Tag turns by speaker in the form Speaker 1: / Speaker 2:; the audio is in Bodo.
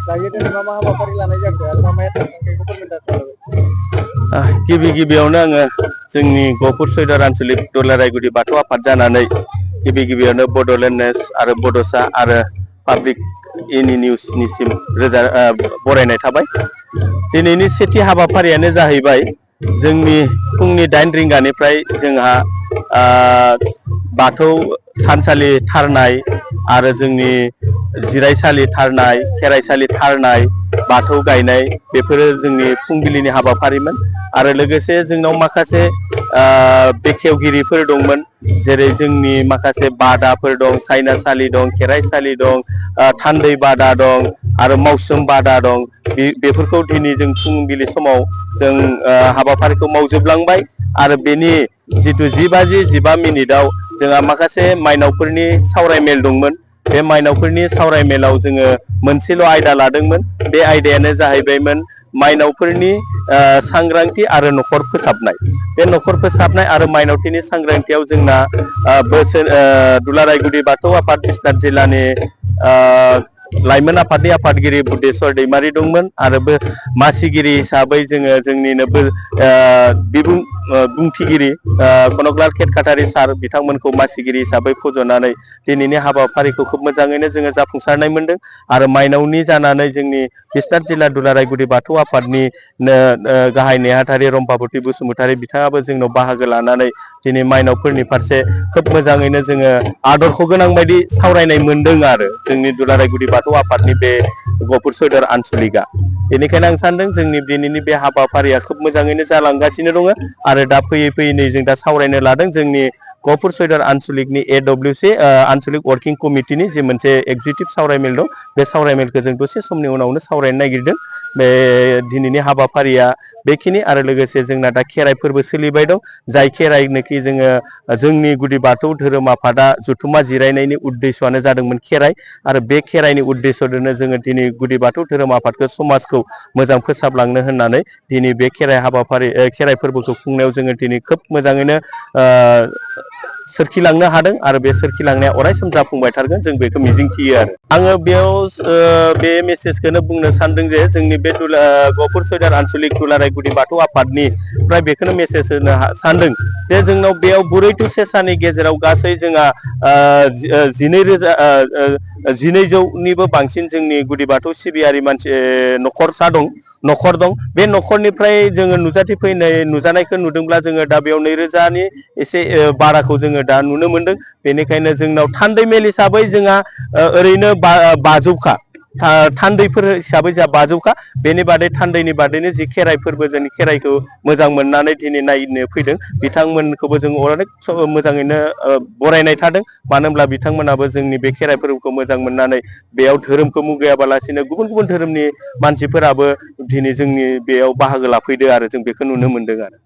Speaker 1: दायो दिनै मा मा हाबाफारि लानाय जाखो आरो मा मा थांखिखौ फोरमायनो
Speaker 2: गिबि गिबियावनो आङो जोंनि गहपुर सयदर आन्चलिक दुलारायगुടി बाथौ आफाद जानानै गिबियावनो बड'लेण्ड निउज आरो बड'सा आरो पाब्लिक एनि निउसनिसिम बरायनाय थाबाय। दिनैनि सेथि हाबाफारियानो जाहैबाय जोंनि फुंनि 8 रिंगानिफ्राय जोंहा बाथौ थानसालि थारनाय आरो जोंनि जिरायसालि थारनाय, खेराइसालि थारनाय, बाथौ गायनाय बेफोरो जोंनि फुंबिलिनि हाबाफारिमोन आरो लोगोसे जोंनाव माखासे बेखेवगिरिफोर दंमोन, जेरै जोंनि माखासे बादाफोर दं, साइनासालि दं, खेराइसालि दं, थान्दै बादा दं आरो मावसोम बादा दं। बेफोरखौ दिनै जों फुंबिलि समाव जों हाबाफारिखौ मावजोबलांबाय आरो बेनि जिथु 10:15 जोंहा माखासे माइनावफोरनि सावरायमेल दंमोन। बे माइनावफोरनि सावरायमेलाव जोङो मोनसेल' आयदा लादोंमोन। बे आयदायानो जाहैबायमोन माइनावफोरनि सांग्रांथि आरो न'खर फोसाबनाय। बे न'खर फोसाबनाय आरो माइनावथिनि सांग्रांथियाव जोंना दुलारायगुड़ी बाथौ आफाद बिसनाथ जिल्लानि लाइमोन आफादनि आफादगिरि बुद्धेश्वर दैमारि दंमोन आरो मासिगिरि हिसाबै जोङो जोंनिनो बुंथिगिरि कनकलाल खेरखातारि सार बिथांमोनखौ मासिगिरि हिसाबै फज'नानै दिनैनि हाबाफारिखौ खोब मोजाङैनो जोङो जाफुंसारनाय मोनदों आरो माइनावनि जानानै जोंनि बिसनाथ जिल्ला दुलारायगुड़ी बाथौ आफादनि गाहाय नेहाथारि रम्भाबती बसुमतारी बिथाङाबो जोंनाव बाहागो लानानै दिनै माइनावफोरनि फारसे खोब मोजाङैनो जोङो आदर्श गोनां बायदि सावरायनाय मोनदों आरो जोंनि दुलारायगुड़ी बाथौ आफादनि बे गहपुर सयदर आन्चलिकआ। बेनिखायनो आं सानदों जोंनि दिनैनि बे हाबाफारिया खोब मोजाङैनो जालांगासिनो दङ आरो दा फैयै नै जों दा सावरायनो लादों जोंनि गहपुर सयदर आन्चलिकनि AWC आन्चलिक वर्किं कमिटिनि जे मोनसे एगजिकिउटिभ सावरायमेल दं। बे सावरायमेलखौ जों दसे समनि उनावनो सावरायनो नागिरदों। बे दिनैनि हाबाफारिया बेखिनि आरो लोगोसे जोंना दा खेराइ फोरबो सोलिबाय दं, जाय खेराइनोखि जोङो जोंनि गुदि बाथौ धोरोम आफादा जथुम्मा जिरायनायनि उद्देश्यआनो जादोंमोन खेराइ आरो बे खेराइनि उद्देश्यजोंनो जोङो दिनै गुदि बाथौ धोरोम आफादखौ समाजखौ मोजां फोसाबलांनो होननानै दिनै बे खेराइ फोरबोखौ खुंनायाव जोङो दिनै खोब मोजाङैनो सोरखिलांनो हादों आरो बे सोरखिलांनाया अरायसम जाफुंबाय थागोन जों बेखौ मिजिंथियो आरो आङो बेयाव बे मेसेजखौनो बुंनो सानदों जे जोंनि बे गहपुर सयदर आन्चलिक दुलारायगुड़ी बाथौ आफादनिफ्राय बेखौनो मेसेज होनो सानदों जे जोंनाव बेयाव बुरै टु सेसानि गेजेराव गासै जोंहा 12,000निबो बांसिन जोंनि गुदि बाथौ सिबियारि न'खर दं। बे न'खरनिफ्राय जोङो नुजानायखौ नुदोंब्ला जोङो दा बेयाव 2,000नि एसे बाराखौ जोङो दा नुनो मोनदों। बेनिखायनो जोंनाव थान्दै मेल हिसाबै जोंहा ओरैनो 5,000खा, थान्दैफोर हिसाबै जोंहा 5,000खा। बेनि बादै थान्दैनि बादैनो जि खेराइ फोरबो जोंनि खेराइखौ मोजां मोननानै दिनै नायनो फैदों बिथांमोनखौबो जों अनेक मोजाङैनो बरायनाय थादों। मानो होनब्ला बिथांमोनाबो जोंनि बे खेराइ फोरबोखौ मोजां मोननानै बेयाव धोरोमखौ मुगैयाबालासिनो गुबुन गुबुन धोरोमनि मानसिफोराबो दिनै जोंनि बेयाव बाहागो लाफैदो आरो जों बेखौ नुनो मोनदों आरो